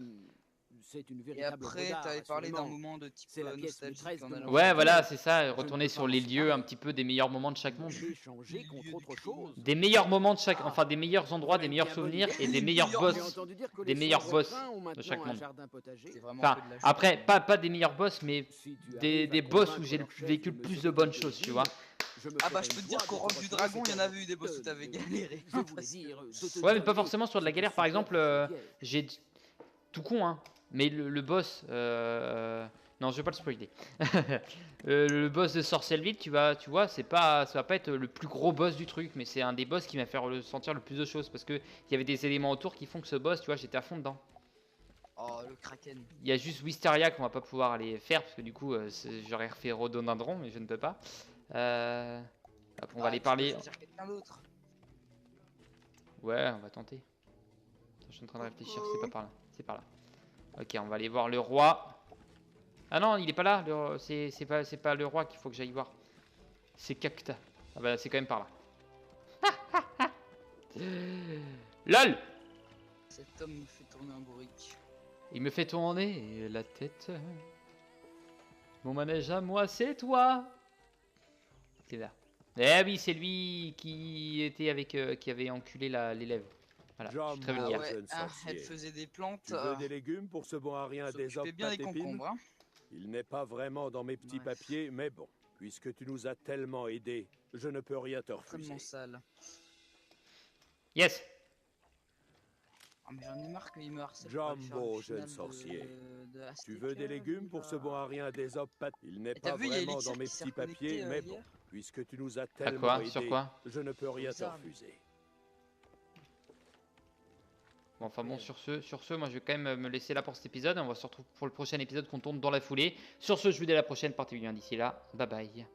Speaker 6: c'est une
Speaker 2: Et
Speaker 6: véritable œuvre
Speaker 2: après,
Speaker 6: d'art,
Speaker 2: t'avais parlé d'un
Speaker 6: assurément.
Speaker 2: moment de type
Speaker 6: C'est la pièce
Speaker 2: nostalgique
Speaker 6: maîtresse
Speaker 2: en
Speaker 6: de mon
Speaker 2: allant.
Speaker 1: Ouais,
Speaker 6: jeu.
Speaker 1: voilà, c'est ça.
Speaker 6: Je
Speaker 1: Retourner
Speaker 6: ne
Speaker 1: sur les
Speaker 6: pense
Speaker 1: lieux
Speaker 6: pas
Speaker 1: un petit peu des meilleurs moments de chaque monde.
Speaker 6: l'échanger contre
Speaker 2: Lieu
Speaker 6: autre
Speaker 2: du crime.
Speaker 6: chose.
Speaker 1: Des meilleurs moments de chaque,
Speaker 6: Ah,
Speaker 1: enfin des meilleurs endroits, des
Speaker 6: même
Speaker 1: meilleurs
Speaker 6: bien bonne
Speaker 1: souvenirs
Speaker 6: idée.
Speaker 1: et des
Speaker 2: Les
Speaker 1: meilleurs
Speaker 2: meilleurs
Speaker 1: boss.
Speaker 6: J'ai entendu dire que
Speaker 1: Des
Speaker 6: les
Speaker 1: meilleurs
Speaker 6: frères
Speaker 1: boss
Speaker 6: Vautrin ont
Speaker 1: de chaque
Speaker 6: maintenant un
Speaker 1: monde.
Speaker 6: jardin potager.
Speaker 2: C'est vraiment
Speaker 1: Enfin,
Speaker 2: que de la
Speaker 1: après,
Speaker 2: chance.
Speaker 1: pas des meilleurs boss, mais
Speaker 6: Si tu
Speaker 1: des
Speaker 6: arrives à
Speaker 1: boss où
Speaker 6: convaincre
Speaker 1: j'ai
Speaker 6: leur chef
Speaker 1: vécu
Speaker 6: de
Speaker 1: le
Speaker 6: me
Speaker 1: plus de
Speaker 6: s'occuper
Speaker 1: bonnes
Speaker 6: des
Speaker 1: choses, tu
Speaker 6: villes,
Speaker 1: vois.
Speaker 6: je me
Speaker 2: Ah bah
Speaker 6: ferai
Speaker 2: je peux
Speaker 6: une
Speaker 2: te dire
Speaker 6: joie
Speaker 2: qu'au
Speaker 6: de
Speaker 2: Roc
Speaker 6: te
Speaker 2: du
Speaker 6: retrouver
Speaker 2: Dragon, il y en
Speaker 6: cette
Speaker 2: avait eu des boss où
Speaker 6: bonne
Speaker 2: t'avais
Speaker 6: idée.
Speaker 2: galéré.
Speaker 6: Je voulais
Speaker 2: Parce que-
Speaker 6: dire de te
Speaker 1: Ouais, mais pas
Speaker 6: donner
Speaker 1: forcément sur de la
Speaker 6: cette
Speaker 1: galère. Par
Speaker 6: superbe
Speaker 1: exemple,
Speaker 6: pièce.
Speaker 1: j'ai tout con, hein. Mais le boss, non, je vais pas le spoiler. Le boss de Sorcelville, tu vois, c'est pas, ça va pas être le plus gros boss du truc, mais c'est un des boss qui m'a fait ressentir le plus de choses parce que il y avait des éléments autour qui font que ce boss, tu vois, j'étais à fond dedans.
Speaker 2: Oh, le Kraken.
Speaker 1: Il y a juste Wisteria qu'on va pas pouvoir aller faire parce que du coup, j'aurais refait Rhododendron, mais je ne peux pas. Hop, on va aller
Speaker 2: Tu peux
Speaker 1: parler.
Speaker 2: choisir quelqu'un d'autre.
Speaker 1: Ouais, on va tenter. Attends, je suis en train de réfléchir, c'est pas par là, c'est par là. Ok, on va aller voir le roi. Ah non, il est pas là, c'est pas le roi qu'il faut que j'aille voir. C'est Cacta. Ah bah c'est quand même par là. LOL.
Speaker 2: Cet homme me fait tourner un bourrique.
Speaker 1: Il me fait tourner la tête. Mon manège à moi, c'est toi. C'est là. Eh oui, c'est lui qui était avec, qui avait enculé l'élève. Voilà, je suis très
Speaker 2: Ah
Speaker 1: vulgaire.
Speaker 2: ouais,
Speaker 8: jeune
Speaker 2: ah,
Speaker 8: sorcier.
Speaker 2: elle faisait des plantes.
Speaker 8: Tu veux des légumes pour ce bon à rien des
Speaker 2: s'occupait bien des concombres. Hein.
Speaker 8: Il n'est pas vraiment dans mes petits
Speaker 2: Bref.
Speaker 8: papiers, mais bon, puisque tu nous as tellement aidés, je ne peux rien te refuser.
Speaker 2: Extrêmement sale.
Speaker 1: Yes.
Speaker 2: Ah mais j'en ai marre qu'il me harcèle pour aller faire le
Speaker 8: Jumbo,
Speaker 2: final
Speaker 8: jeune sorcier.
Speaker 2: de
Speaker 8: Tu veux des
Speaker 2: Azteca,
Speaker 8: légumes
Speaker 2: lui,
Speaker 8: pour
Speaker 2: là.
Speaker 8: ce bon à rien des Il n'est
Speaker 2: Et t'as
Speaker 8: pas
Speaker 2: vu, il y a
Speaker 8: vraiment
Speaker 2: Elixir
Speaker 8: dans mes
Speaker 2: qui s'est
Speaker 8: petits
Speaker 2: reconnecté,
Speaker 8: papiers, mais bon,
Speaker 2: hier.
Speaker 8: puisque tu nous as
Speaker 1: À
Speaker 8: tellement
Speaker 1: quoi?
Speaker 8: aidés,
Speaker 1: Sur quoi?
Speaker 8: je ne peux rien te
Speaker 2: Bizarre.
Speaker 8: refuser.
Speaker 1: Bon, enfin bon, sur ce, moi je vais quand même me laisser là pour cet épisode. On va se retrouver pour le prochain épisode qu'on tourne dans la foulée. Sur ce, je vous dis à la prochaine. Portez-vous bien d'ici là. Bye bye.